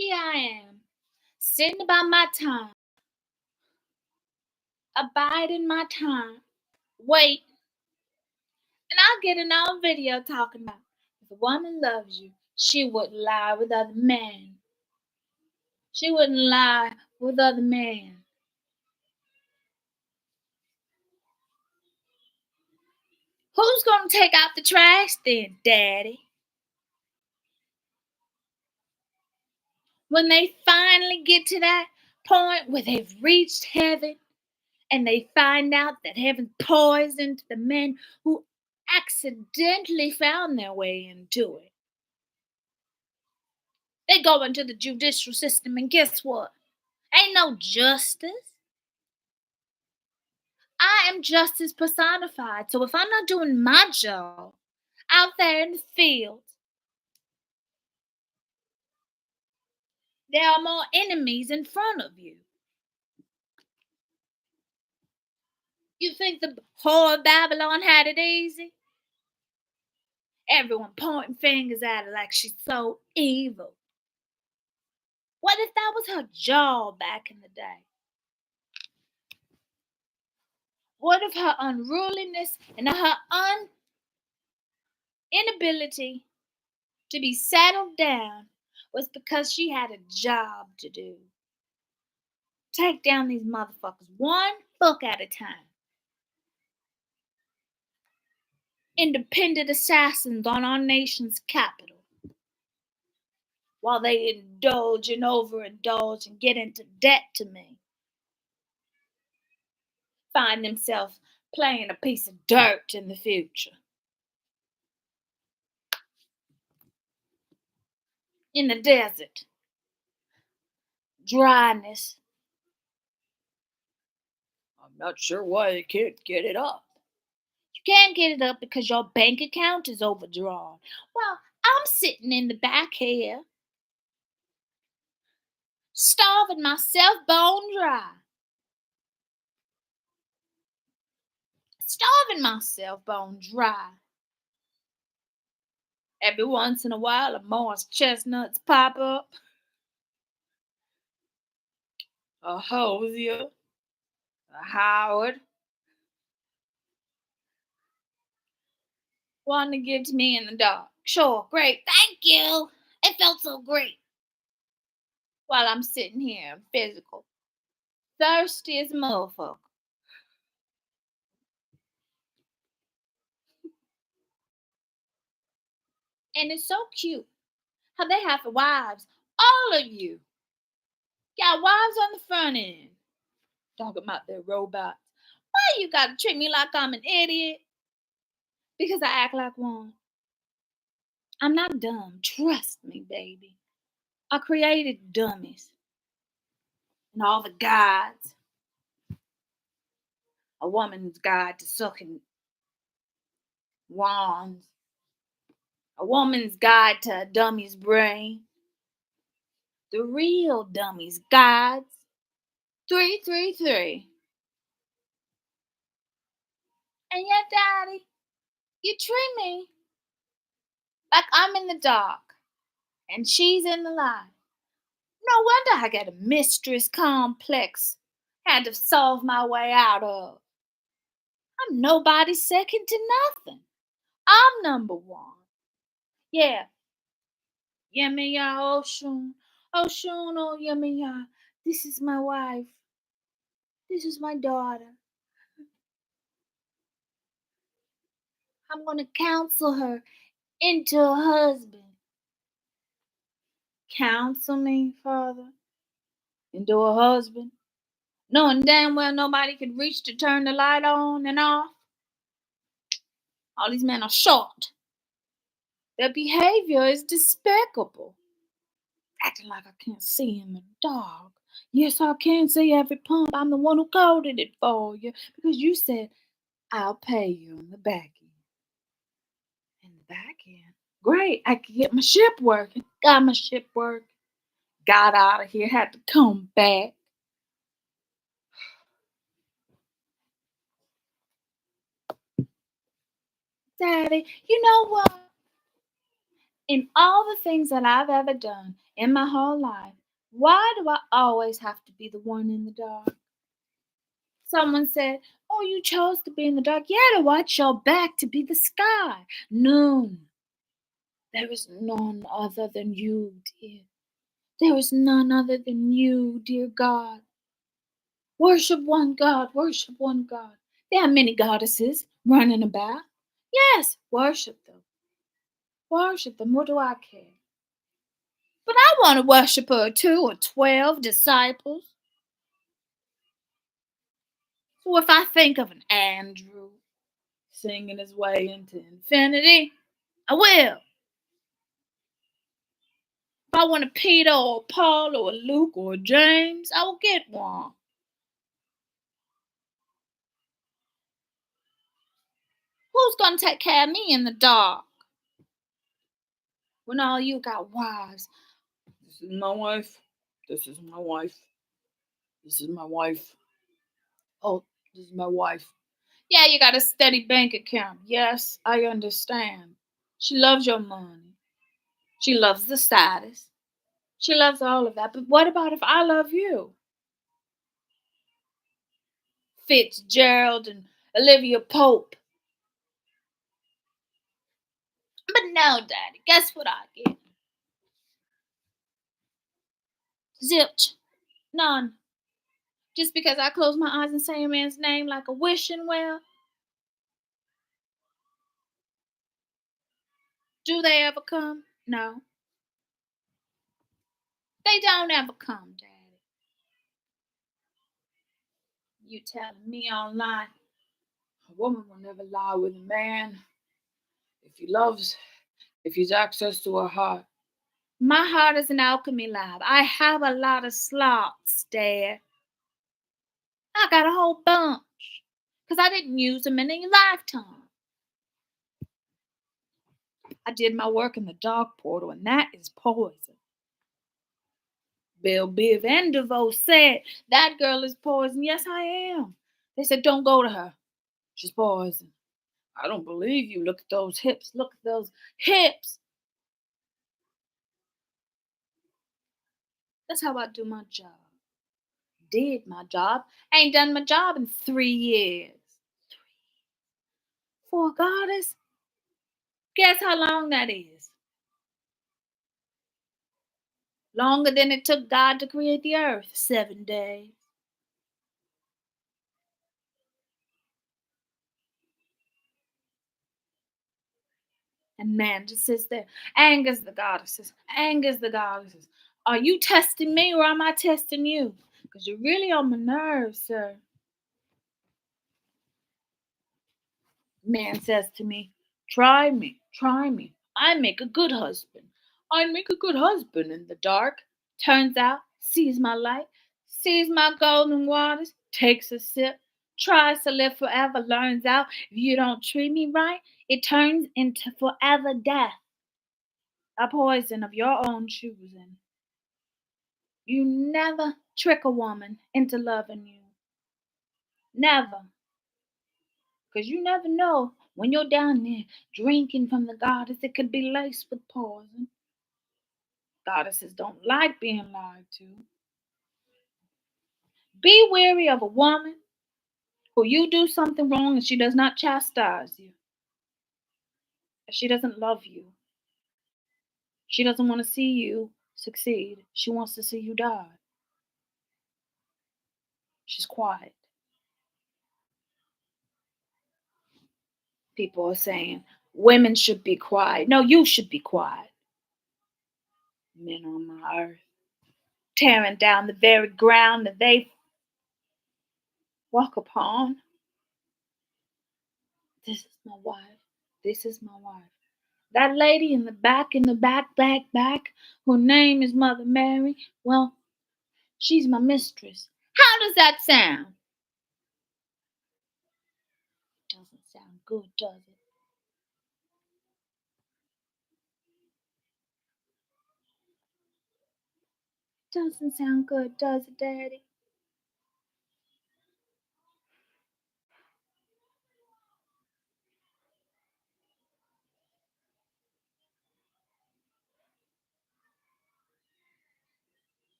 Here I am, sitting about my time, abiding my time, wait, and I'll get another video talking about if a woman loves you, she wouldn't lie with other men. She wouldn't lie with other men. Who's gonna take out the trash then, Daddy? When they finally get to that point where they've reached heaven and they find out that heaven poisoned the men who accidentally found their way into it. They go into the judicial system, and guess what? Ain't no justice. I am justice personified. So if I'm not doing my job out there in the field, there are more enemies in front of you. You think the whole of Babylon had it easy? Everyone pointing fingers at her like she's so evil. What if that was her job back in the day? What if her unruliness and her inability to be settled down was because she had a job to do? Take down these motherfuckers one book at a time. Independent assassins on our nation's capital. While they indulge and overindulge and get into debt to me. Find themselves playing a piece of dirt in the future. In the desert. Dryness. I'm not sure why you can't get it up. You can't get it up because your bank account is overdrawn. Well, I'm sitting in the back here, starving myself bone dry. Starving myself bone dry. Every once in a while, a Morris chestnuts pop up. A Hosier. A Howard. Wanting to give to me in the dark. Sure, great, thank you. It felt so great. While I'm sitting here, physical. Thirsty as a motherfucker. And it's so cute how they have wives. All of you got wives on the front end. Talking about their robots. Why you gotta treat me like I'm an idiot? Because I act like one. I'm not dumb. Trust me, baby. I created dummies. And all the guides. A woman's guide to sucking wands. A woman's guide to a dummy's brain. The real dummy's guides. 333. And yet, Daddy, you treat me like I'm in the dark and she's in the light. No wonder I get a mistress complex. Had to solve my way out of. I'm nobody's second to nothing. I'm number one. Yeah. Yemiya Oshun. Oshun, oh Yemiya. This is my wife. This is my daughter. I'm going to counsel her into a husband. Counsel me, Father, into a husband? Knowing damn well nobody could reach to turn the light on and off. All these men are short. Their behavior is despicable. Acting like I can't see in the dark. Yes, I can see every pump. I'm the one who coded it for you. Because you said, I'll pay you in the back end. In the back end? Great, I could get my ship working. Got my ship working. Got out of here, had to come back. Daddy, you know what? In all the things that I've ever done in my whole life, why do I always have to be the one in the dark? Someone said, "Oh, you chose to be in the dark." Yeah, to watch your back, to be the sky. Noon. There is none other than you, dear. There is none other than you, dear God. Worship one God, worship one God. There are many goddesses running about. Yes, worship them. Worship them. What do I care? But I want to worship her too, or 12 disciples. So if I think of an Andrew singing his way into infinity, I will. If I want a Peter or a Paul or a Luke or a James, I will get one. Who's going to take care of me in the dark when all you got wives? This is my wife. This is my wife. This is my wife. Oh, this is my wife. Yeah, you got a steady bank account. Yes, I understand. She loves your money. She loves the status. She loves all of that. But what about if I love you? Fitzgerald and Olivia Pope. But no, Daddy. Guess what I get? Zilch. None. Just because I close my eyes and say a man's name like a wishing well. Do they ever come? No. They don't ever come, Daddy. You telling me online. A woman will never lie with a man if he loves, if he's access to her heart. My heart is an alchemy lab. I have a lot of slots, Dad. I got a whole bunch. Because I didn't use them in any lifetime. I did my work in the dark portal, and that is poison. Bill Biv and DeVoe said, that girl is poison. Yes, I am. They said, don't go to her. She's poison. I don't believe you. Look at those hips. Look at those hips. That's how I do my job. Did my job. Ain't done my job in 3 years. For a goddess? Guess how long that is? Longer than it took God to create the earth. 7 days. And man just sits there, angers the goddesses, angers the goddesses. Are you testing me or am I testing you? Because you're really on my nerves, sir. Man says to me, try me, try me. I make a good husband. I make a good husband in the dark. Turns out, sees my light, sees my golden waters, takes a sip, tries to live forever, learns out if you don't treat me right, it turns into forever death. A poison of your own choosing. You never trick a woman into loving you. Never. Because you never know when you're down there drinking from the goddess, it could be laced with poison. Goddesses don't like being lied to. Be wary of a woman who you do something wrong and she does not chastise you. She doesn't love you. She doesn't want to see you succeed. She wants to see you die. She's quiet. People are saying women should be quiet. No, you should be quiet. Men on my earth, tearing down the very ground that they walk upon. This is my wife. This is my wife. That lady in the back, her name is Mother Mary. Well, she's my mistress. How does that sound? Doesn't sound good, does it? Doesn't sound good, does it, Daddy?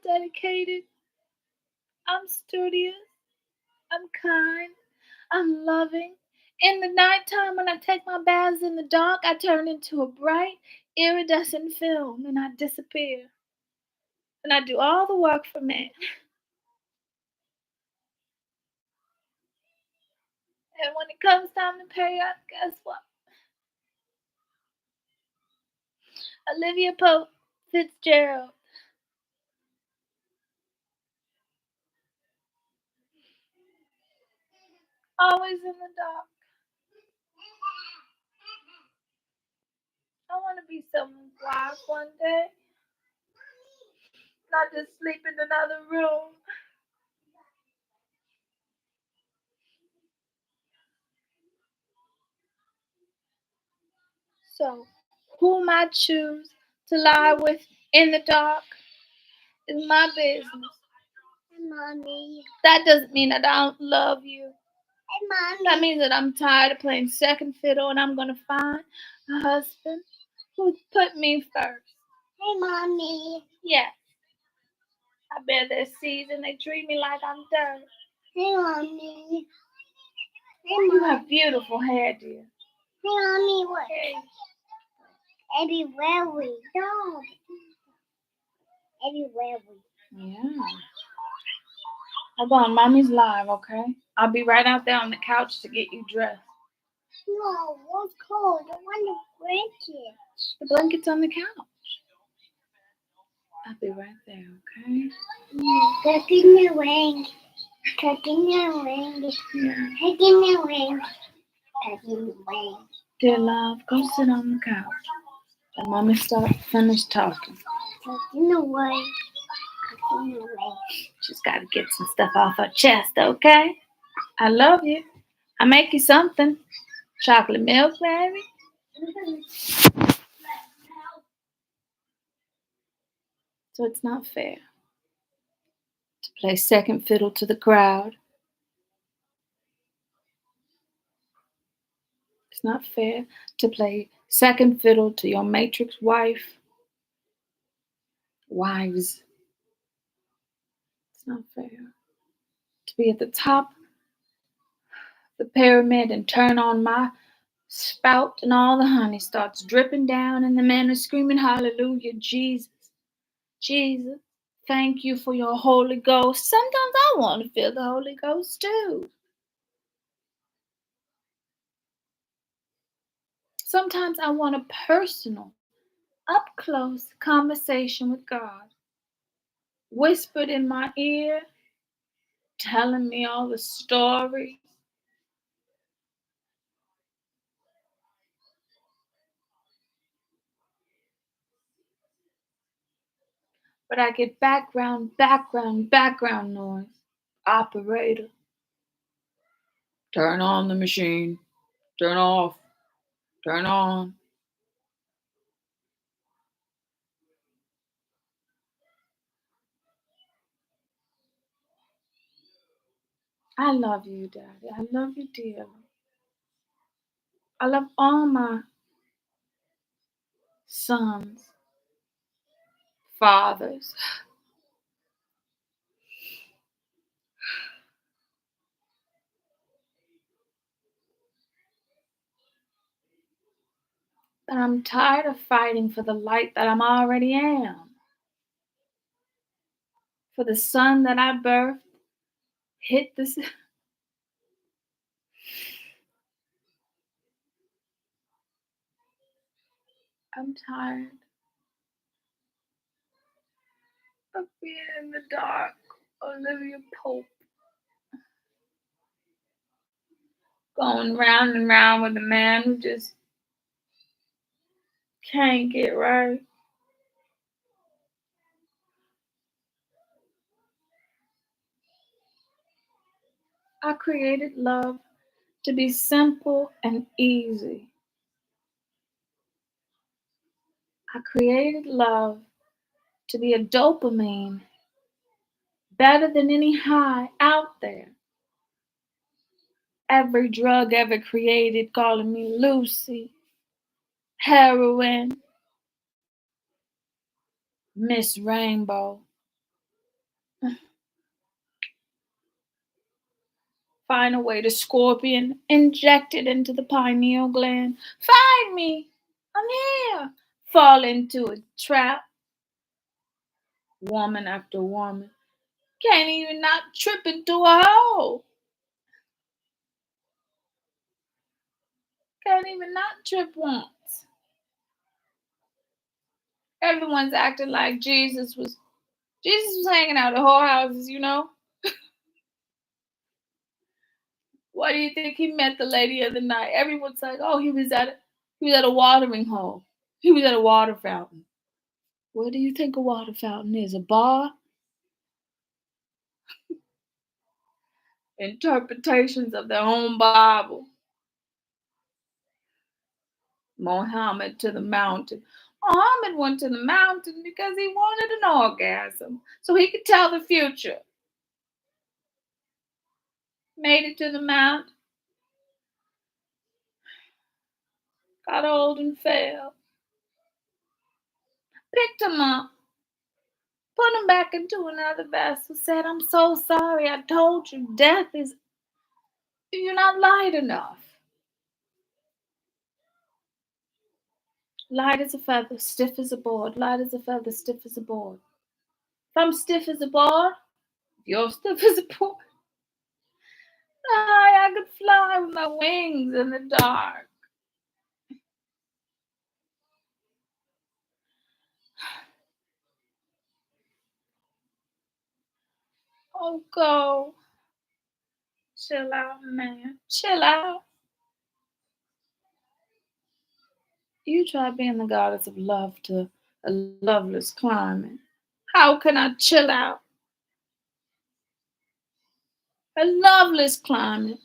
dedicated. I'm studious. I'm kind. I'm loving. In the nighttime, when I take my baths in the dark, I turn into a bright, iridescent film and I disappear. And I do all the work for man. And when it comes time to pay up, guess what? Olivia Pope Fitzgerald. Always in the dark. I want to be someone's wife one day. Not just sleep in another room. So, whom I choose to lie with in the dark is my business. Hey, Mommy. That doesn't mean that I don't love you. Hey, Mommy. That means that I'm tired of playing second fiddle and I'm going to find a husband who put me first. Hey, Mommy. Yes. I bear their seeds and they treat me like I'm dirt. Hey, Mommy. Hey, You Mommy. have beautiful hair, dear. Hey, Mommy. What? Hey. Everywhere we go. Everywhere we Yeah. Hold on, mommy's live, okay? I'll be right out there on the couch to get you dressed. No, what's cold? I want a blanket. The blanket's on the couch. I'll be right there, okay? Taking the ring. Taking the ring. Yeah. Taking the ring. Taking the ring. Dear love, go sit on the couch. And mommy finished talking. Taking the ring. Taking the ring. She's got to get some stuff off her chest, okay? I love you. I make you something. Chocolate milk, baby. So it's not fair to play second fiddle to the crowd. It's not fair to play second fiddle to your matrix wife. Wives. It's not fair to be at the top of the pyramid and turn on my spout and all the honey starts dripping down and the men are screaming hallelujah, Jesus, Jesus, thank you for your Holy Ghost. Sometimes I want to feel the Holy Ghost too. Sometimes I want a personal, up close conversation with God, whispered in my ear, telling me all the stories. But I get background noise. Operator, turn on the machine, turn off, turn on. I love you, Daddy. I love you dearly. I love all my sons, fathers. But I'm tired of fighting for the light that I'm already am. For the son that I birthed hit this. I'm tired of being in the dark. Olivia Pope. Going round and round with a man who just can't get right. I created love to be simple and easy. I created love to be a dopamine better than any high out there. Every drug ever created calling me Lucy, heroin, Miss Rainbow. Find a way to scorpion, inject it into the pineal gland. Find me! I'm here! Fall into a trap. Woman after woman. Can't even not trip into a hole. Can't even not trip once. Everyone's acting like Jesus was hanging out at whorehouses, you know? Why do you think he met the lady of the night? Everyone's like, oh, he was at a watering hole. He was at a water fountain. What do you think a water fountain is? A bar? Interpretations of their own Bible. Muhammad to the mountain. Muhammad went to the mountain because he wanted an orgasm so he could tell the future. Made it to the mount, got old and fell. Picked him up, put him back into another vessel, said, I'm so sorry, I told you, death is, you're not light enough. Light as a feather, stiff as a board, light as a feather, stiff as a board. If I'm stiff as a board, you're stiff as a board. I could fly with my wings in the dark. Oh, go. Chill out, man. Chill out. You try being the goddess of love to a loveless climate. How can I chill out? A loveless climate.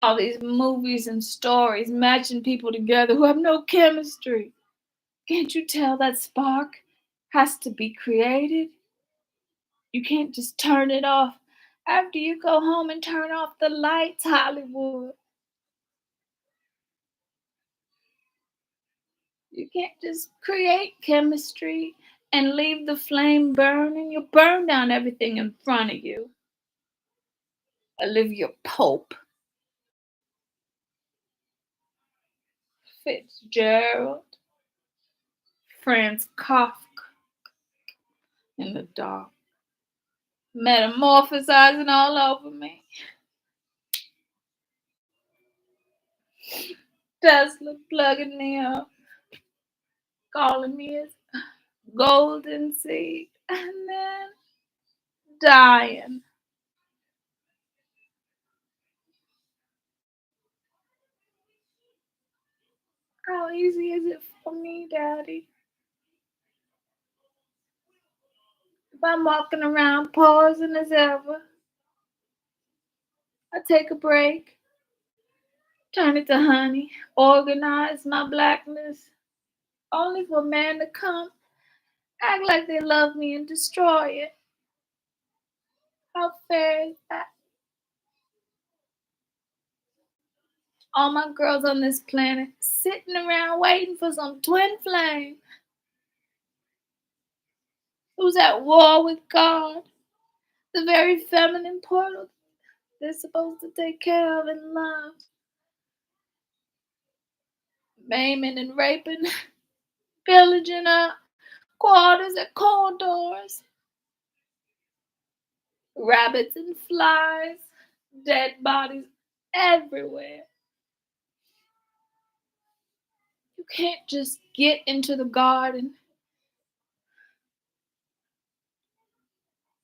All these movies and stories matching people together who have no chemistry. Can't you tell that spark has to be created? You can't just turn it off after you go home and turn off the lights, Hollywood. You can't just create chemistry and leave the flame burning. You burn down everything in front of you. Olivia Pope, Fitzgerald, Franz Kafka in the dark, metamorphosizing all over me. Tesla plugging me up, calling me his golden seed, and then dying. How easy is it for me, Daddy? If I'm walking around pausing as ever, I take a break, turn it to honey, organize my blackness, only for a man to come, act like they love me and destroy it. How fair is that? All my girls on this planet sitting around waiting for some twin flame who's at war with God, the very feminine portal they're supposed to take care of and love. Maiming and raping, pillaging our quarters and corridors. Rabbits and flies, dead bodies everywhere. You can't just get into the garden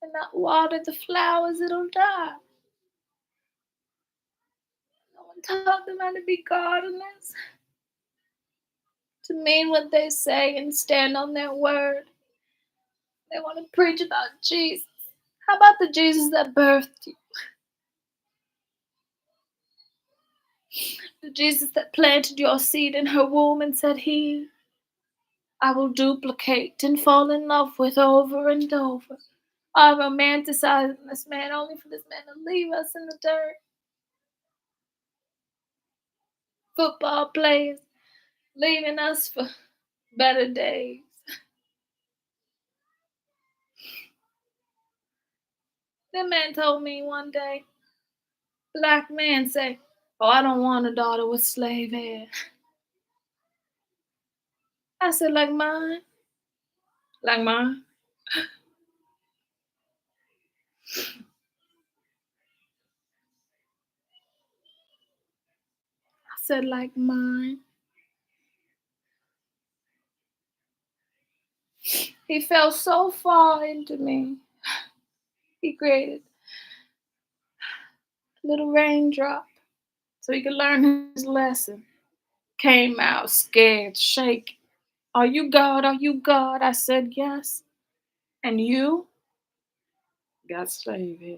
and not water the flowers, it'll die. No one taught them how to be gardeners, to mean what they say and stand on their word. They want to preach about Jesus. How about the Jesus that birthed you? The Jesus that planted your seed in her womb and said, He I will duplicate and fall in love with over and over. I romanticize this man only for this man to leave us in the dirt. Football players leaving us for better days. That man told me one day, Black man say, oh, I don't want a daughter with slave hair. I said, like mine? Like mine? I said, like mine. He fell so far into me. He created a little raindrop so he could learn his lesson. Came out scared, shaking. Are you God? Are you God? I said, yes. And you? Got slave hair.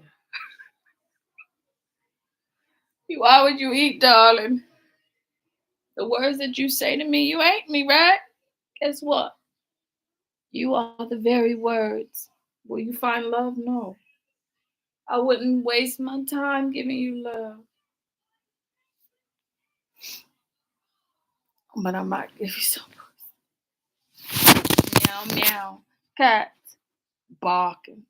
Why would you eat, darling? The words that you say to me, you ain't me, right? Guess what? You are the very words. Will you find love? No. I wouldn't waste my time giving you love. But I might give you some. Meow, meow. Cats. Barking.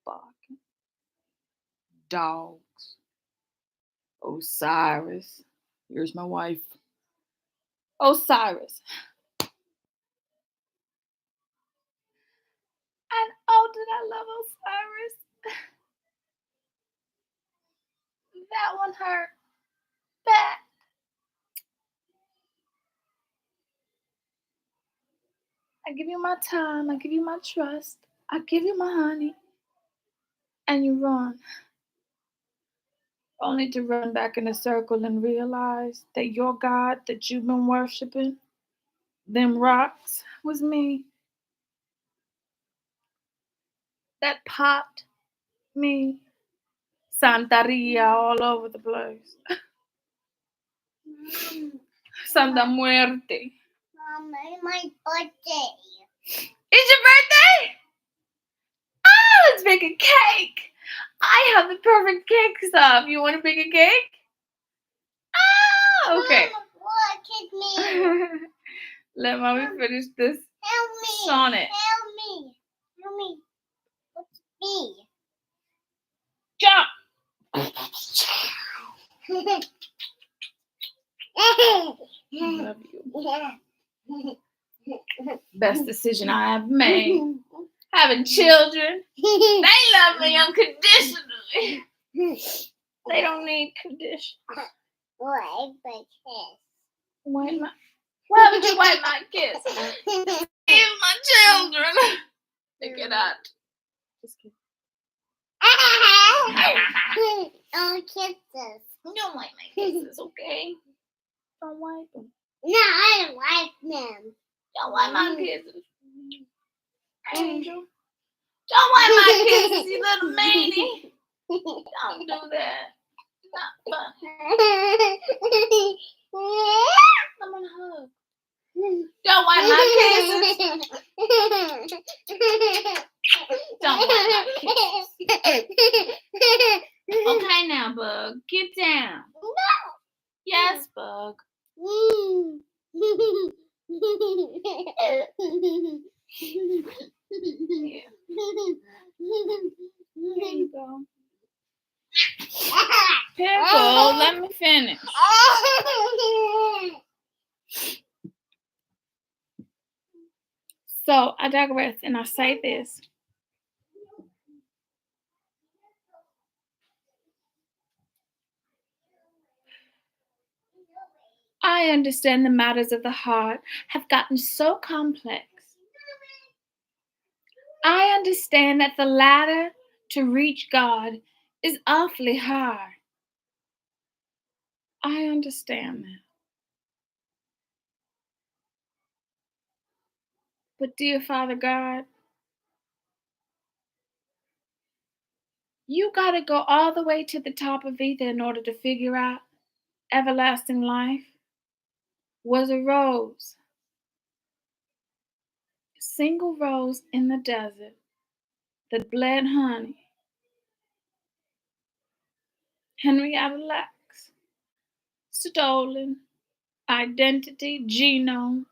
Barking. Dogs. Osiris. Here's my wife. Osiris. And oh, did I love Osiris? That one hurt bad. I give you my time. I give you my trust. I give you my honey. And you run. Only to run back in a circle and realize that your God that you've been worshiping, them rocks, was me. That popped me. Santeria all over the place. Santa Muerte. Mama, it's my birthday. It's your birthday? Oh, let's make a cake. I have the perfect cake stuff. You want to bake a cake? Ah, okay. Mama, what? Kiss me. Let mommy finish this Help me. sonnet. Help me. Help me. What's me? Jump. Love you. Best decision I have made. Having children. They love me unconditionally. They don't need condition. Wipe my kiss. Wipe my. Why would you wipe my kiss? Give my children. Pick it up. Just kidding. Oh, kisses. Don't wipe my kisses, okay? Don't wipe them. No, I don't like them. Don't wipe my kisses. Angel. Don't wipe my kisses, you little manie. Don't do that. Not funny. I'm gonna hug. Don't wipe my kisses. Don't wipe my kisses. Okay now, Bug. Get down. No. Yes, Bug. Yeah. There you go. Pickle, let me finish. So I digress and I say this. I understand the matters of the heart have gotten so complex. I understand that the ladder to reach God is awfully hard. I understand that. But dear Father God, you gotta go all the way to the top of ether in order to figure out everlasting life was a rose. A single rose in the desert that bled honey. Henrietta Lacks. Stolen. Identity genomed.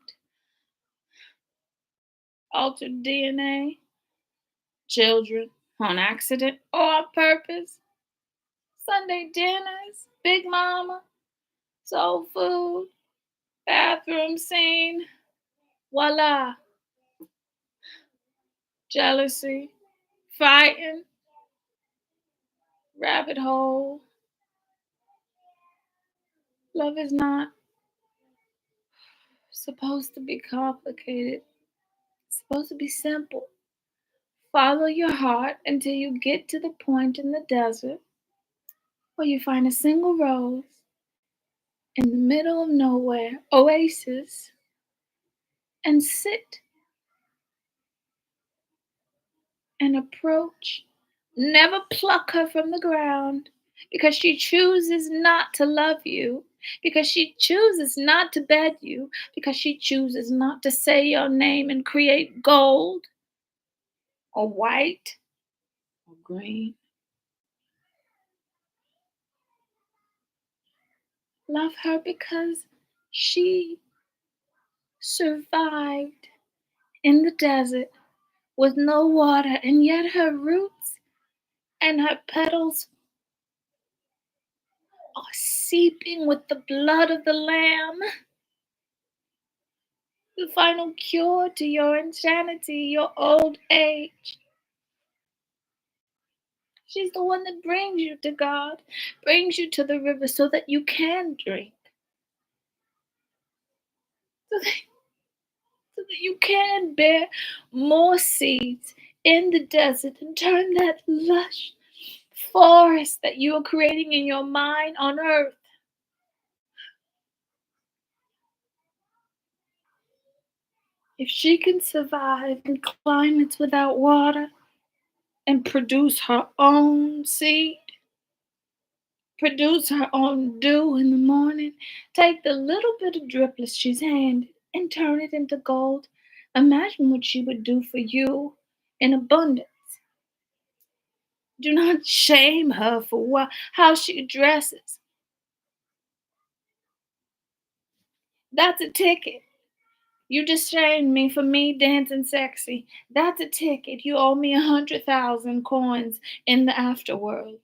Altered DNA. Children. on accident or on purpose. Sunday dinners, Big Mama, soul food, bathroom scene, voila, jealousy, fighting, rabbit hole. Love is not supposed to be complicated. It's supposed to be simple. Follow your heart until you get to the point in the desert where you find a single rose in the middle of nowhere, oasis, and sit and approach. Never pluck her from the ground because she chooses not to love you, because she chooses not to bed you, because she chooses not to say your name and create gold or white or green. Love her because she survived in the desert with no water, and yet her roots and her petals are seeping with the blood of the Lamb. The final cure to your insanity, your old age. She's the one that brings you to God, brings you to the river so that you can drink, so that, so that you can bear more seeds in the desert and turn that lush forest that you are creating in your mind on earth. If she can survive in climates without water and produce her own seed, produce her own dew in the morning, take the little bit of driplets she's handed and turn it into gold, imagine what she would do for you in abundance. Do not shame her for how she dresses. That's a ticket. You just shamed me for me dancing sexy. That's a ticket. You owe me 100,000 coins in the afterworld.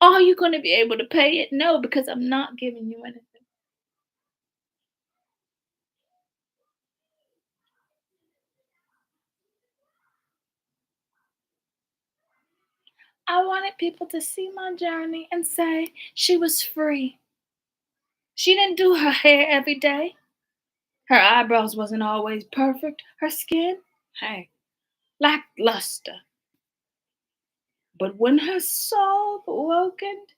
Are you going to be able to pay it? No, because I'm not giving you anything. I wanted people to see my journey and say she was free. She didn't do her hair every day. Her eyebrows wasn't always perfect. Her skin, hey, lackluster. But when her soul awakened,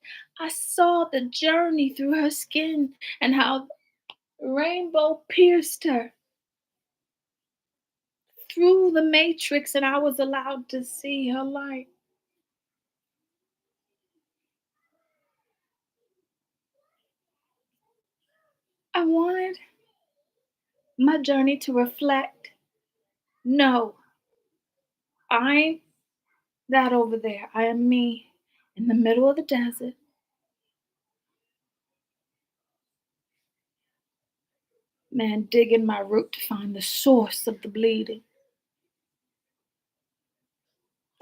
I saw the journey through her skin and how the rainbow pierced her through the matrix, and I was allowed to see her light. I wanted my journey to reflect, no, I ain't that over there. I am me in the middle of the desert, man, digging my root to find the source of the bleeding.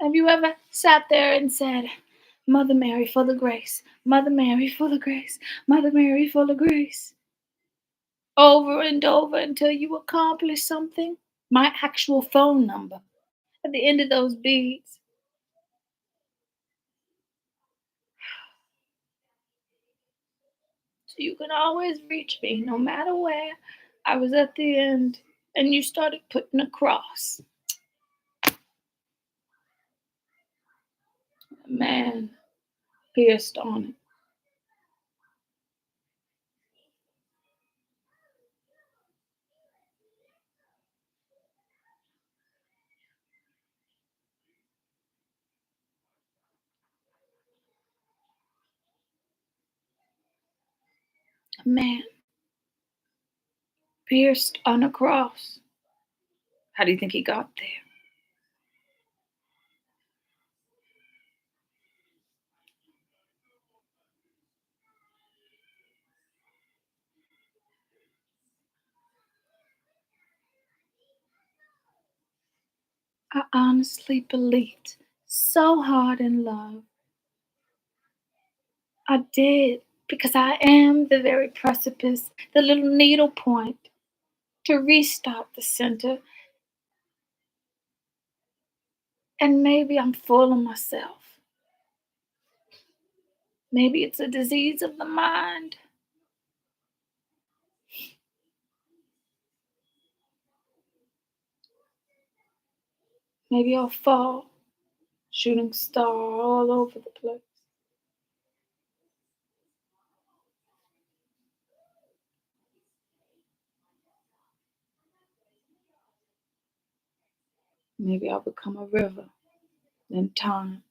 Have you ever sat there and said, Mother Mary, full of grace, Mother Mary, full of grace, Mother Mary, full of grace, over and over until you accomplish something? My actual phone number at the end of those beads. So you can always reach me no matter where. I was at the end and you started putting a cross. A man pierced on it. A man pierced on a cross. How do you think he got there? I honestly believed so hard in love. I did, because I am the very precipice, the little needle point to restart the center. And maybe I'm full of myself. Maybe it's a disease of the mind. Maybe I'll fall, shooting star all over the place. Maybe I'll become a river, then time.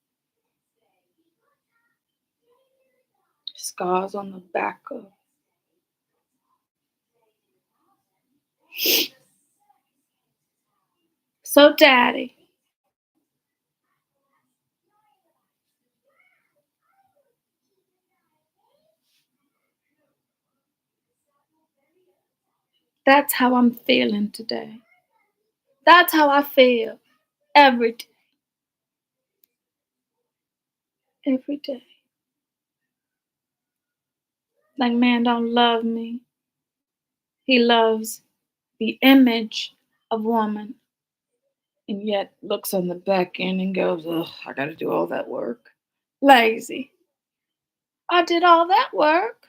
Scars on the back of. So, Daddy, that's how I'm feeling today. That's how I feel every day. Every day. Like man don't love me. He loves the image of woman, and yet looks on the back end and goes, ugh, I gotta do all that work. Lazy. I did all that work.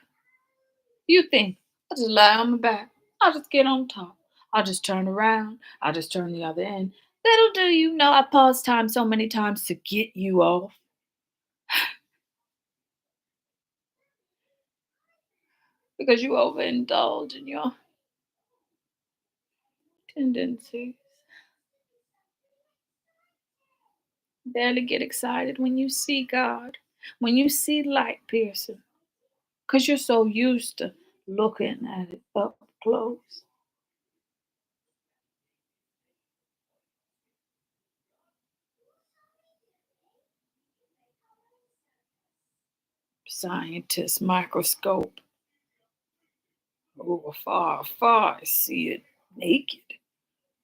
You think I just lie on my back. I'll just get on top. I'll just turn around. I'll just turn the other end. Little do you know I paused time so many times to get you off. Because you overindulge in your tendencies. Barely get excited when you see God, when you see light piercing, because you're so used to looking at it up close. Scientist microscope. Oh, far, far, I see it naked.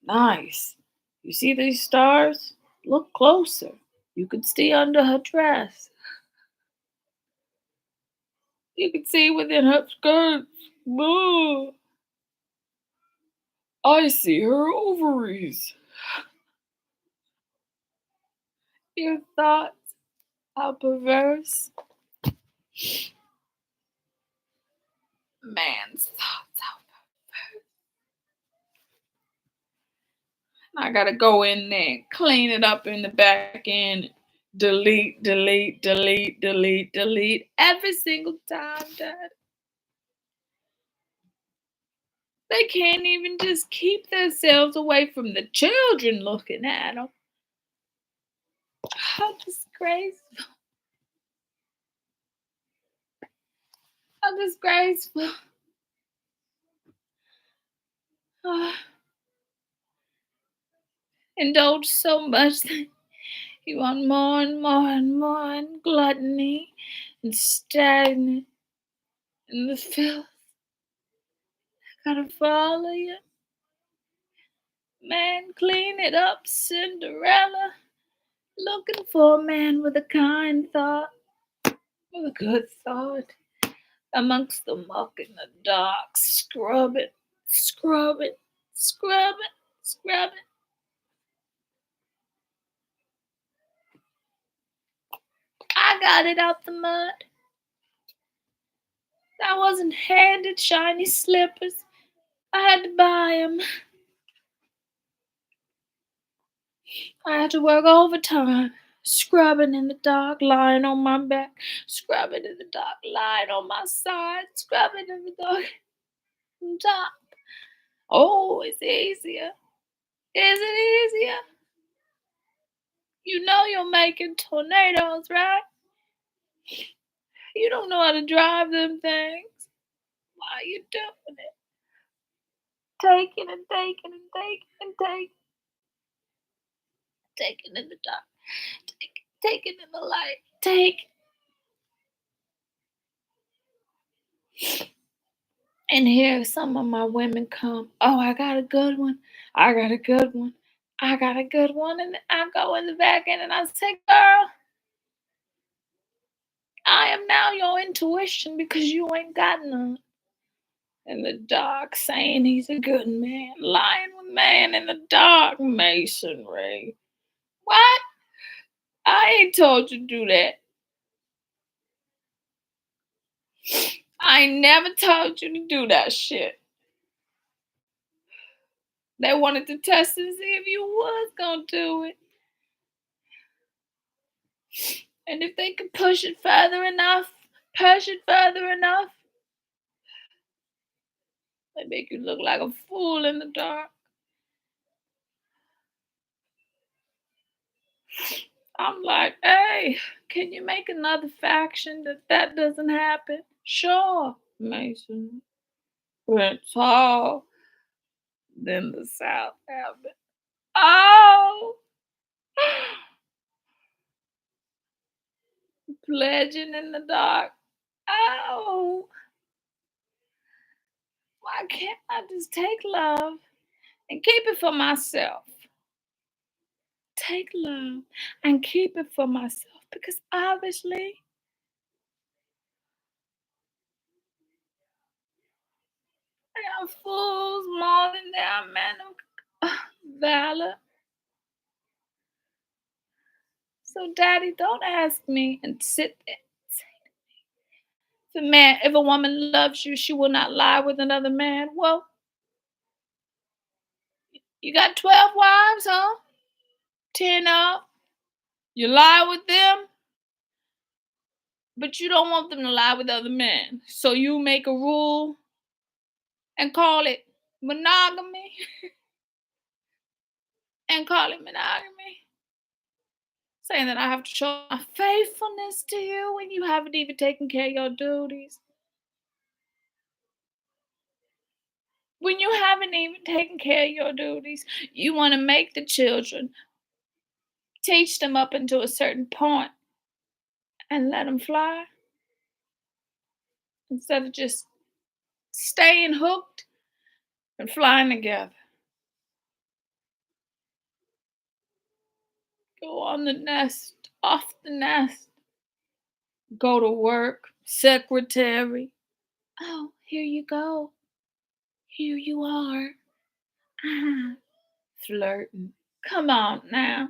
Nice. You see these stars? Look closer. You could see under her dress. You could see within her skirts. Moo. I see her ovaries. Your thoughts are perverse. Man's thoughts are perverse. I gotta go in there, clean it up in the back end. Delete, delete, delete, delete, delete every single time, Dad. They can't even just keep themselves away from the children looking at them. How disgraceful. How disgraceful. Ah, indulge so much that you want more and more and more, and gluttony and stagnant and the filth. Gotta follow you. Man, clean it up, Cinderella. Looking for a man with a kind thought, with a good thought. Amongst the muck and the dark, scrub it, scrub it, scrub it, scrub it. I got it out the mud. I wasn't handed shiny slippers. I had to buy 'em. I had to work overtime, scrubbing in the dark, lying on my back, scrubbing in the dark, lying on my side, scrubbing in the dark, on top. Oh, it's easier. Is it easier? You know you're making tornadoes, right? You don't know how to drive them things. Why are you doing it? Taking and taking and taking and taking. Taking in the dark. Taking in the light. Take. And here some of my women come. Oh, I got a good one. I got a good one. I got a good one, and I go in the back end and I say, girl, I am now your intuition because you ain't got none. In the dark, saying he's a good man, lying with man in the dark, masonry. What? I ain't told you to do that. I ain't never told you to do that shit. They wanted to test and see if you was gonna do it. And if they could push it further enough, they make you look like a fool in the dark. I'm like, hey, can you make another faction that doesn't happen? Sure, Mason. Prince Hall. Then the South happened. Oh! Pledging in the dark. Oh! Why can't I just take love and keep it for myself? Take love and keep it for myself because obviously I got fools more than there are men of valor. So, Daddy, don't ask me and sit there. If a woman loves you, she will not lie with another man. Well, you got 12 wives, huh? 10 up. You lie with them, but you don't want them to lie with other men. So you make a rule and call it monogamy. Saying that I have to show my faithfulness to you when you haven't even taken care of your duties. When you haven't even taken care of your duties, you want to make the children, teach them up until a certain point, and let them fly instead of just staying hooked and flying together. Go on the nest, off the nest, go to work, secretary. Oh, here you go. Here you are. Ah, flirting. Come on now.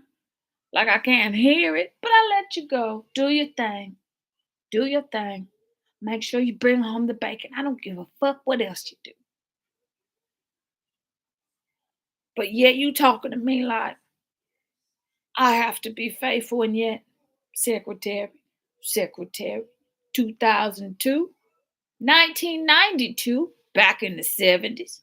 Like I can't hear it, but I let you go. Do your thing. Do your thing. Make sure you bring home the bacon. I don't give a fuck what else you do. But yet you talking to me like I have to be faithful and yet secretary, 2002, 1992, back in the 70s.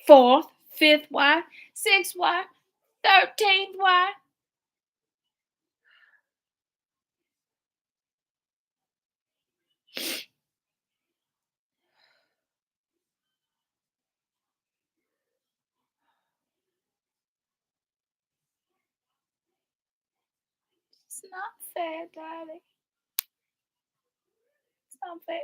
Fourth, fifth wife, sixth wife, 13th wife. It's not fair, darling. It's not fair.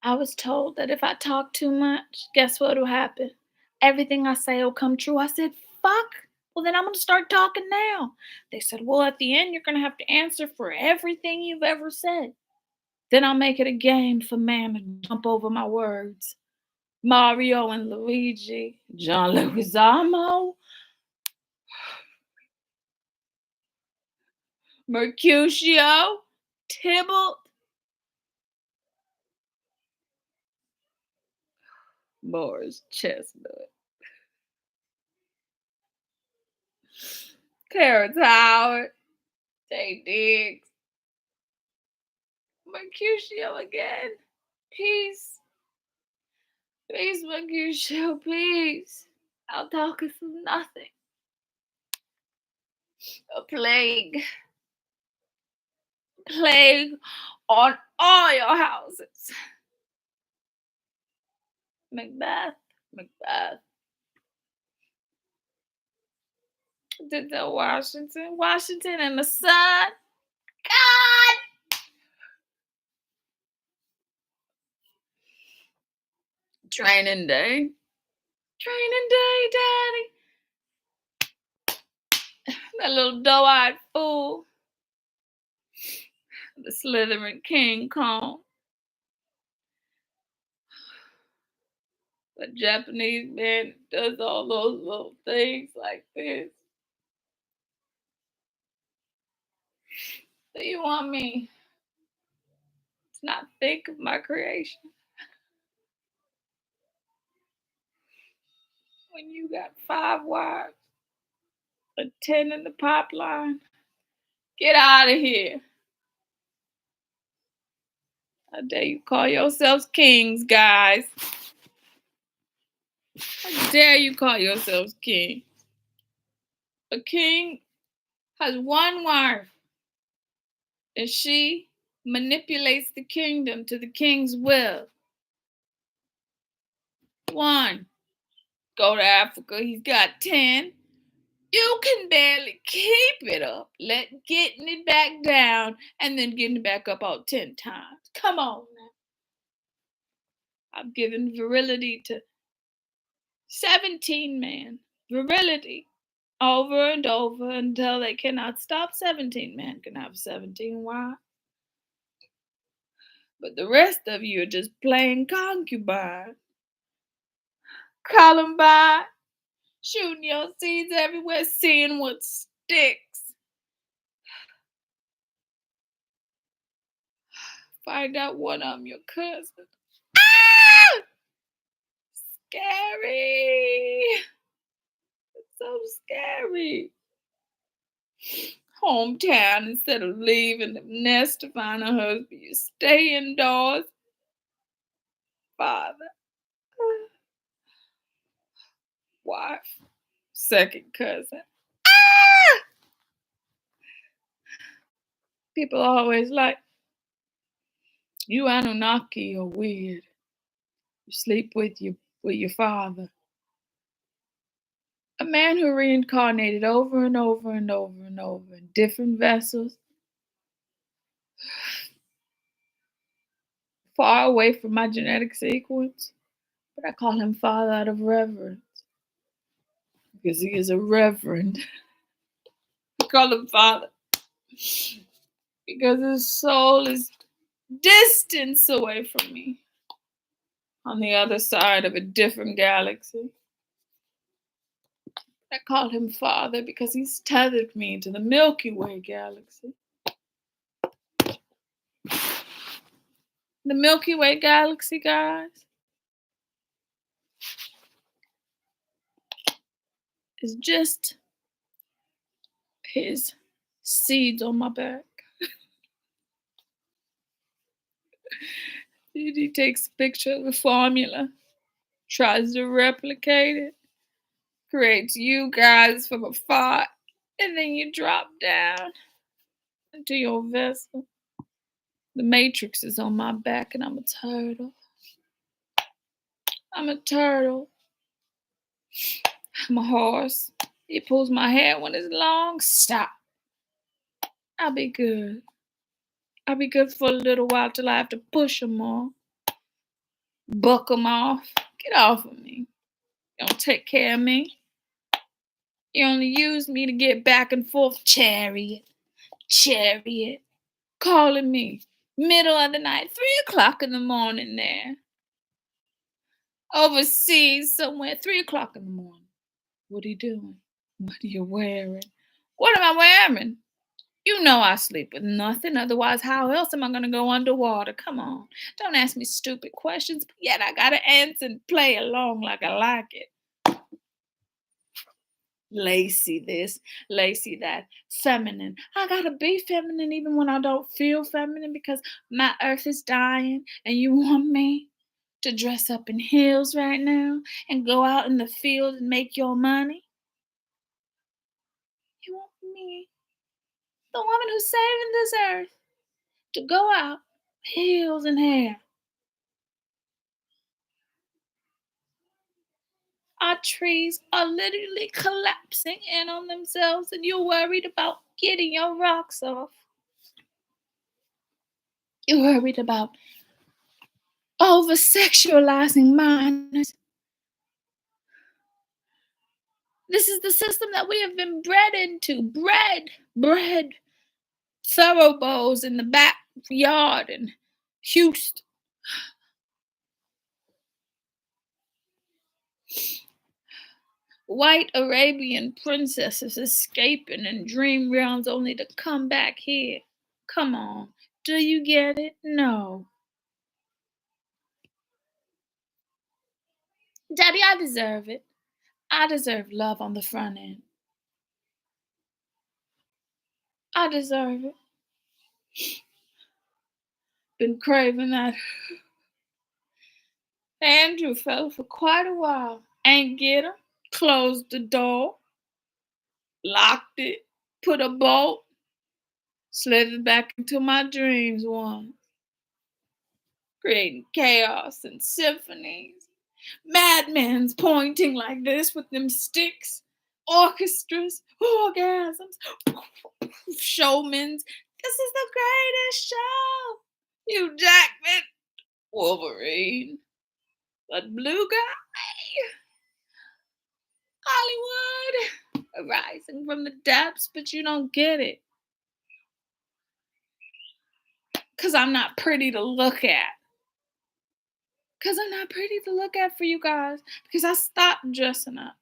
I was told that if I talk too much, guess what'll happen? Everything I say will come true. I said, fuck. Well, then I'm going to start talking now. They said, well, at the end, you're going to have to answer for everything you've ever said. Then I'll make it a game for man to jump over my words. Mario and Luigi, John Leguizamo, Mercutio, Tybalt, Morris Chestnut, Terrence Howard, Tay Diggs, Mercutio again. Peace. Peace, Mercutio, peace. Our talk is nothing. A plague. Plague on all your houses. Macbeth. Denzel Washington. Washington and the sun. God! Training day. Training day, Daddy. That little doe-eyed fool. The Slytherin King Kong. The Japanese man does all those little things like this. So you want me to not think of my creation? When you got 5 wives and 10 in the pipeline? Get out of here. How dare you call yourselves kings, guys? How dare you call yourselves kings? A king has 1 wife, and she manipulates the kingdom to the king's will. 1. Go to Africa, he's got 10. You can barely keep it up. Getting it back down and then getting it back up about 10 times. Come on now. I've given virility to 17 men. Virility. Over and over until they cannot stop. 17 men can have 17 wives. But the rest of you are just plain concubine. Columbine. Shooting your seeds everywhere, seeing what sticks. Find out one of them your cousin. Ah! Scary. It's so scary. Hometown, instead of leaving the nest to find a husband, you stay indoors. Father. Wife. Second cousin. Ah! People are always like, you Anunnaki are weird. You sleep with your father. A man who reincarnated over and over and over and over in different vessels, far away from my genetic sequence, but I call him Father out of reverence because he is a reverend. I call him Father because his soul is distance away from me on the other side of a different galaxy. I call him Father because he's tethered me to the Milky Way galaxy. The Milky Way galaxy, guys, is just his seeds on my back. He takes a picture of the formula, tries to replicate it, creates you guys from afar, and then you drop down into your vessel. The Matrix is on my back, and I'm a turtle. I'm a turtle. I'm a horse. He pulls my hair when it's long. Stop. I'll be good. I'll be good for a little while till I have to push them off. Buck them off. Get off of me. You don't take care of me. You only use me to get back and forth. Chariot. Calling me. Middle of the night. 3:00 in the morning there. Overseas somewhere. 3:00 in the morning. What are you doing? What are you wearing? What am I wearing? You know I sleep with nothing. Otherwise, how else am I going to go underwater? Come on. Don't ask me stupid questions. Yet I got to answer and play along like I like it. Lacy this, lacy that, feminine. I got to be feminine even when I don't feel feminine because my earth is dying and you want me to dress up in heels right now and go out in the field and make your money? You want me, the woman who's saving this earth, to go out, heels and hair. Our trees are literally collapsing in on themselves and you're worried about getting your rocks off. You're worried about over sexualizing minors. This is the system that we have been bred into. Bred. Thoroughbreds in the backyard in Houston. White Arabian princesses escaping in dream realms only to come back here. Come on. Do you get it? No. Daddy, I deserve it. I deserve love on the front end. I deserve it. Been craving that. Andrew fell for quite a while. Ain't get him. Closed the door. Locked it. Put a bolt. Slithered back into my dreams once. Creating chaos and symphonies. Madmen's pointing like this with them sticks. Orchestras. Orgasms. Showmans. This is the greatest show. Hugh Jackman. Wolverine. That blue guy. Hollywood. Rising from the depths, but you don't get it. Because I'm not pretty to look at. Because I'm not pretty to look at for you guys. Because I stopped dressing up.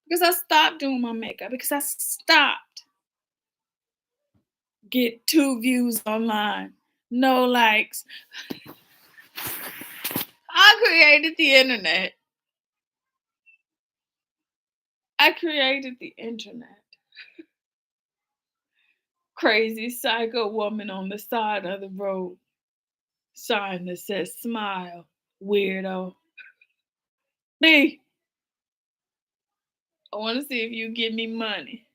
Because I stopped doing my makeup. Because I stopped. Get 2 views online. No likes. I created the internet. I created the internet. Crazy psycho woman on the side of the road. Sign that says smile, weirdo. Me. I want to see if you give me money.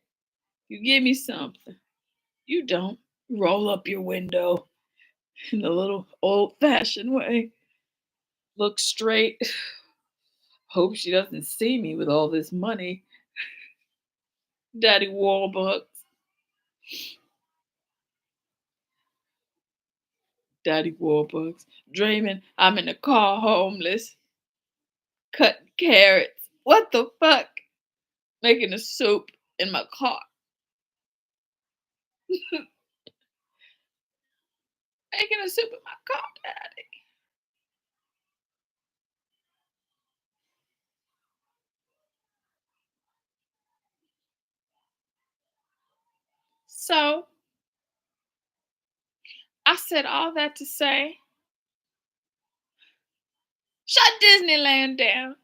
You give me something. You don't. Roll up your window in a little old-fashioned way. Look straight. Hope she doesn't see me with all this money. Daddy Warbucks. Daddy Warbucks. Dreaming I'm in a car homeless. Cutting carrots. What the fuck? Making a soup in my car. Making a soup in my car, Daddy. So, I said all that to say, shut Disneyland down.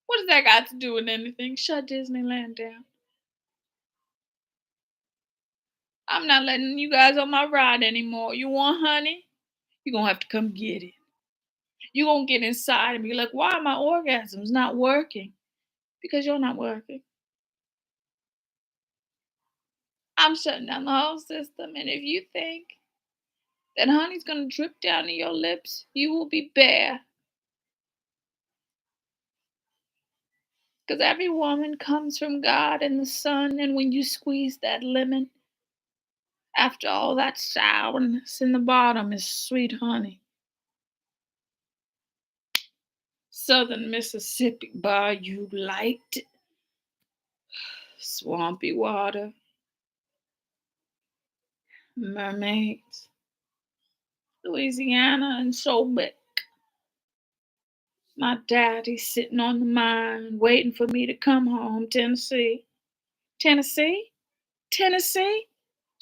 What does that got to do with anything? Shut Disneyland down. I'm not letting you guys on my ride anymore. You want honey? You're going to have to come get it. You're going to get inside and be like, why are my orgasms not working? Because you're not working. I'm shutting down the whole system. And if you think that honey's going to drip down to your lips, you will be bare. Because every woman comes from God and the sun. And when you squeeze that lemon, after all that sourness in the bottom is sweet honey. Southern Mississippi Bayou Light. Swampy water. Mermaids. Louisiana and Sobek. My daddy's sitting on the mine waiting for me to come home. Tennessee. Tennessee? Tennessee?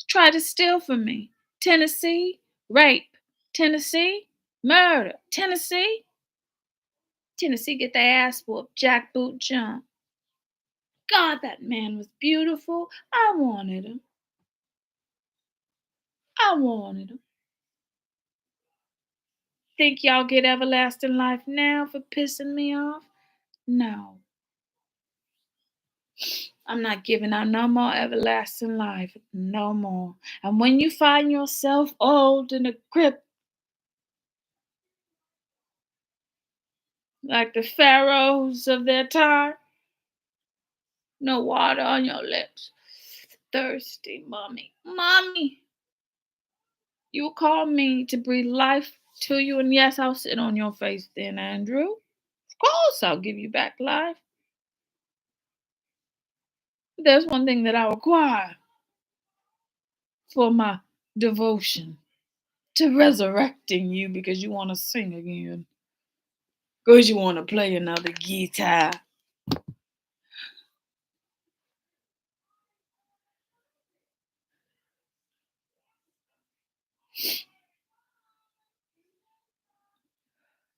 Try to steal from me. Tennessee? Rape. Tennessee? Murder. Tennessee? Tennessee get their ass whooped. Jackboot jump. God, that man was beautiful. I wanted him. I wanted him. Think y'all get everlasting life now for pissing me off? No. I'm not giving out no more everlasting life. No more. And when you find yourself old in a grip, like the pharaohs of their time, no water on your lips. Thirsty, mommy. Mommy. You will call me to breathe life to you, and yes, I'll sit on your face then, Andrew. Of course, I'll give you back life. But there's one thing that I require for my devotion to resurrecting you because you want to sing again. Because you want to play another guitar.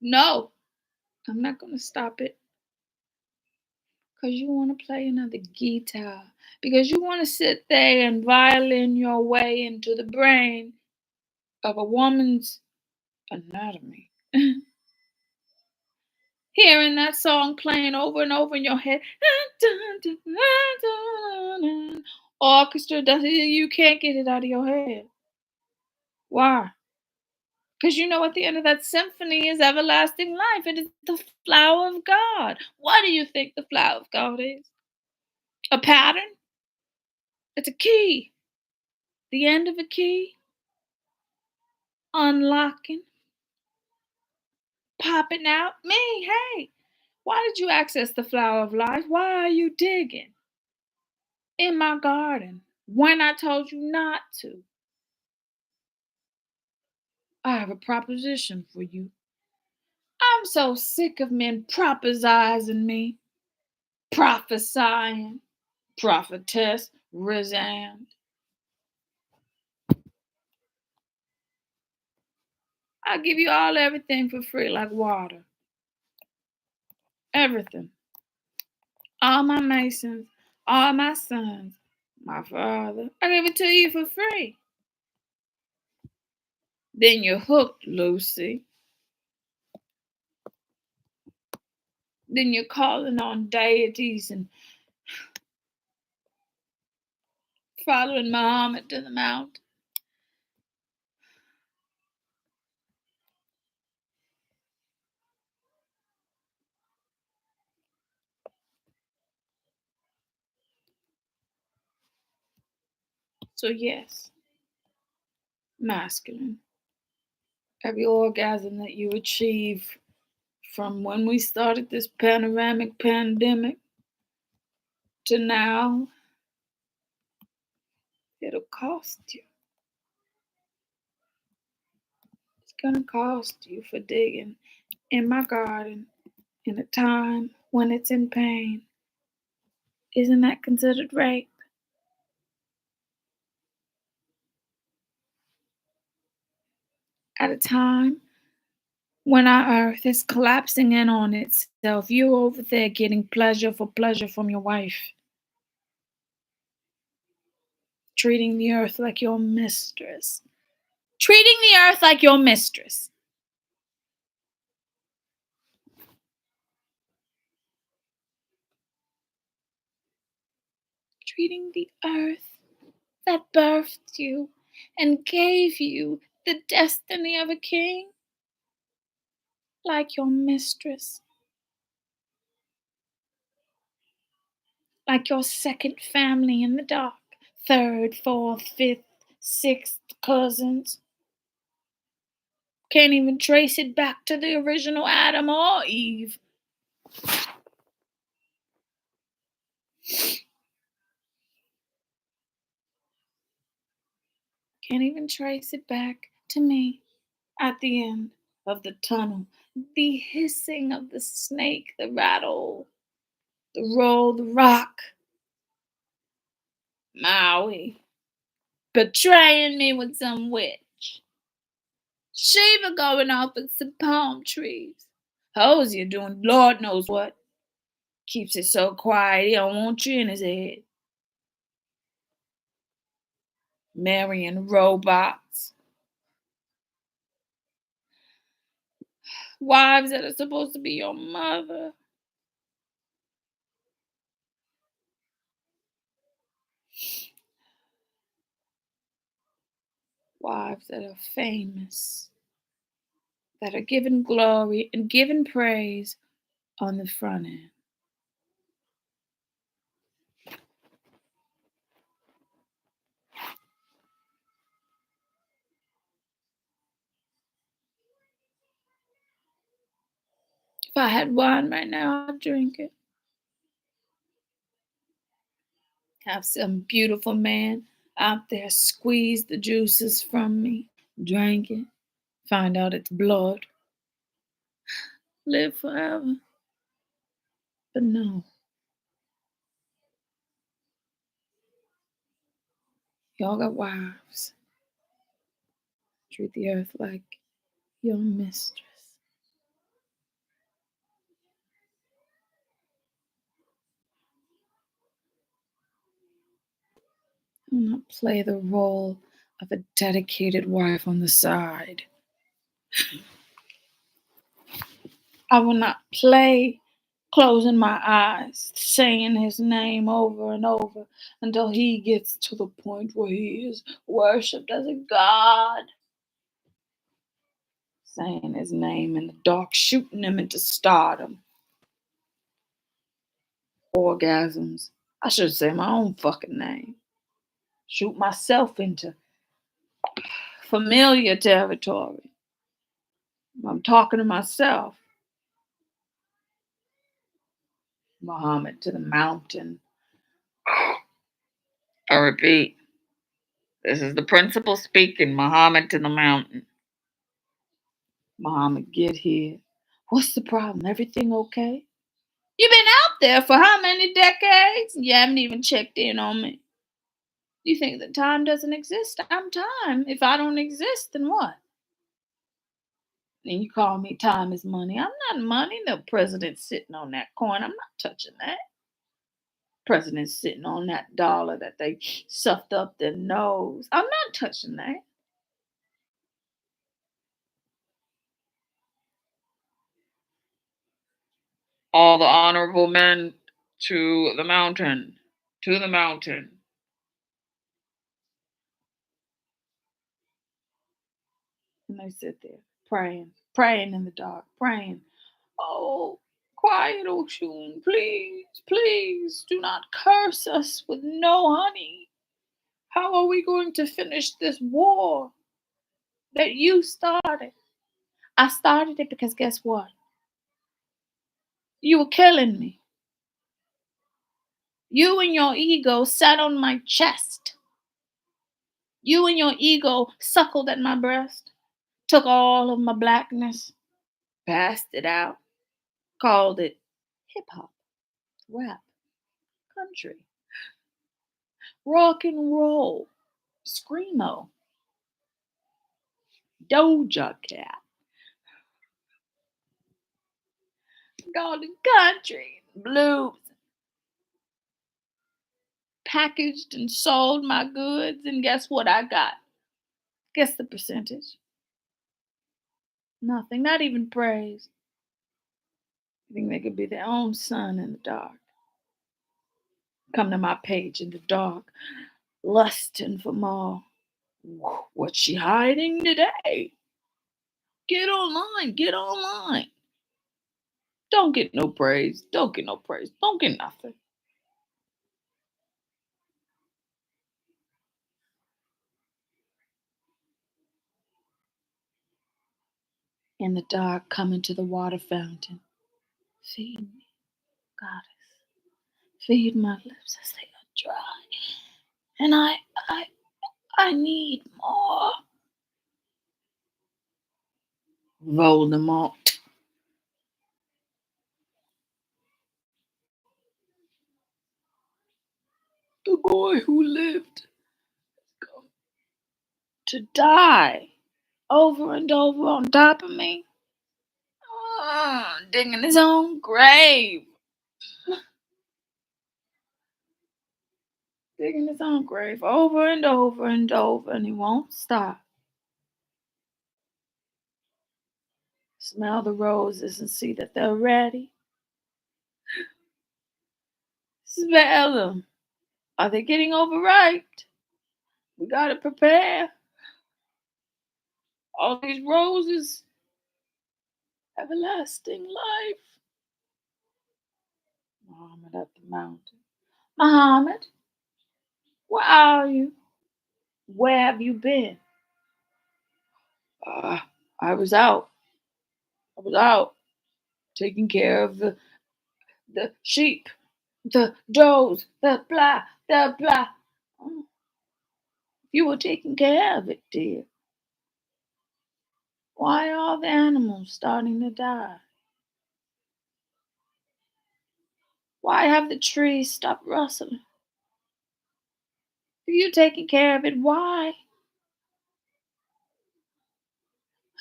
No, I'm not going to stop it. Because you want to play another guitar. Because you want to sit there and violin your way into the brain of a woman's anatomy. Hearing that song playing over and over in your head. Orchestra, you can't get it out of your head. Why? Because you know at the end of that symphony is everlasting life. It is the flower of God. What do you think the flower of God is? A pattern? It's a key. The end of a key. Unlocking. Popping out. Me, hey. Why did you access the flower of life? Why are you digging in my garden when I told you not to? I have a proposition for you. I'm so sick of men prophesizing me, prophesying, prophetess, resigned. I'll give you all everything for free like water. Everything. All my masons, all my sons, my father. I give it to you for free. Then you're hooked, Lucy. Then you're calling on deities and following Muhammad to the mount. So yes, masculine. Every orgasm that you achieve from when we started this panoramic pandemic to now, it'll cost you. It's gonna cost you for digging in my garden in a time when it's in pain. Isn't that considered rape? At a time when our earth is collapsing in on itself, you over there getting pleasure for pleasure from your wife. Treating the earth like your mistress. Treating the earth like your mistress. Treating the earth that birthed you and gave you the destiny of a king like your mistress. Like your second family in the dark. Third, fourth, fifth, sixth cousins. Can't even trace it back to the original Adam or Eve. Can't even trace it back to me at the end of the tunnel. The hissing of the snake, the rattle, the roll, the rock. Maui. Betraying me with some witch. Shiva going off with some palm trees. Hosea doing Lord knows what. Keeps it so quiet he don't want you in his head. Marrying robots. Wives that are supposed to be your mother. Wives that are famous. That are given glory and given praise on the front end. If I had wine right now, I'd drink it. Have some beautiful man out there squeeze the juices from me, drink it, find out it's blood, live forever. But no, y'all got wives. Treat the earth like your mistress. I will not play the role of a dedicated wife on the side. I will not play closing my eyes, saying his name over and over until he gets to the point where he is worshipped as a god. Saying his name in the dark, shooting him into stardom. Orgasms. I should say my own fucking name. Shoot myself into familiar territory. I'm talking to myself. Muhammad to the mountain. I repeat, this is the principal speaking. Muhammad to the mountain. Muhammad, get here. What's the problem? Everything okay? You've been out there for how many decades? You haven't even checked in on me. You think that time doesn't exist? I'm time. If I don't exist, then what? And you call me time is money. I'm not money. The president's sitting on that coin. I'm not touching that. President's sitting on that dollar that they stuffed up their nose. I'm not touching that. All the honorable men to the mountain. To the mountain. And they sit there praying in the dark, praying. Oh, quiet, Oshun, please, please do not curse us with no honey. How are we going to finish this war that you started? I started it because guess what? You were killing me. You and your ego sat on my chest. You and your ego suckled at my breast, took all of my blackness, passed it out, called it hip hop, rap, country, rock and roll, screamo, Doja Cat, golden country, blues. Packaged and sold my goods, and guess what I got? Guess the percentage. Nothing, not even praise. I think they could be their own sun in the dark. Come to my page in the dark, lusting for more. What's she hiding today? Get online, get online. Don't get no praise, don't get no praise, don't get nothing. In the dark, coming to the water fountain. Feed me, goddess. Feed my lips as they are dry. And I need more. Voldemort. The boy who lived to die over and over on top of me. Digging his own grave. Digging his own grave over and over and over, and he won't stop. Smell the roses and see that they're ready. Smell them. Are they getting overripe? We gotta prepare. All these roses, everlasting life. Muhammad at the mountain. Muhammad, where are you? Where have you been? Uh, I was out. I was out. taking care of the sheep, the does, the blah, the blah. Oh, you were taking care of it, dear. Why are all the animals starting to die? Why have the trees stopped rustling? If you taking care of it, why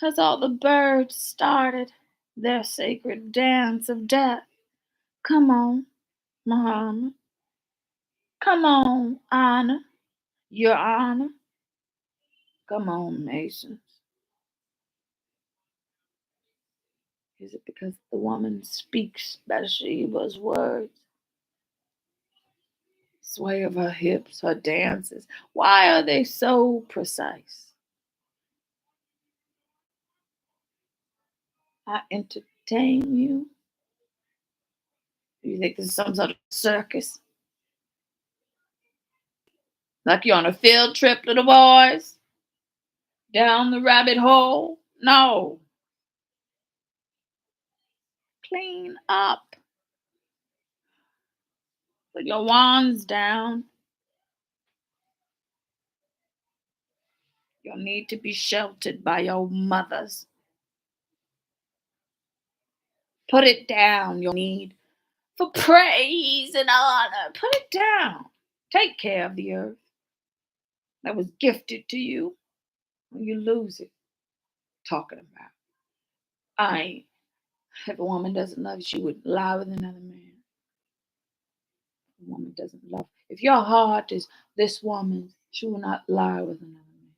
has all the birds started their sacred dance of death? Come on, Muhammad. Come on, Anna. Your Honor. Come on, Masons. Is it because the woman speaks Bathsheba's words? Sway of her hips, her dances. Why are they so precise? I entertain you. Do you think this is some sort of circus? Like you're on a field trip, little boys? Down the rabbit hole? No. Clean up. Put your wands down. You'll need to be sheltered by your mothers. Put it down. You'll need for praise and honor. Put it down. Take care of the earth that was gifted to you. When you lose it, talking about. If a woman doesn't love you, she would lie with another man. If a woman doesn't love you. If your heart is this woman's, she will not lie with another man.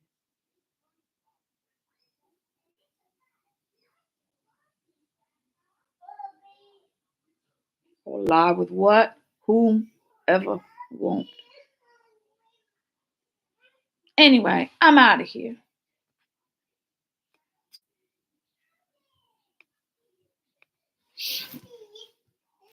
Or lie with what? Whomever won't. Anyway, I'm out of here.